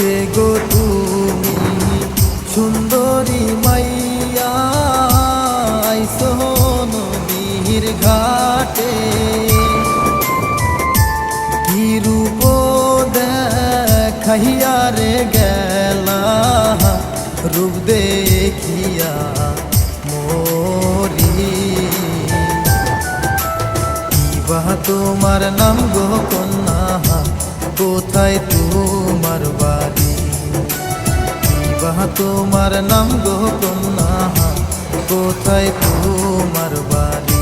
কে গো তুমি সুন্দরী মাইয়া আইসো নদীর ঘাটে কি রূপ দেখাইয়া রে গেলা রূপ দেখিয়া মোরি কিবা তোমার নাম গো কন্যা কোথায় তোমার বাড়ি কিবা তোমার নাম গো কন্যা কোথায় তোমার বাড়ি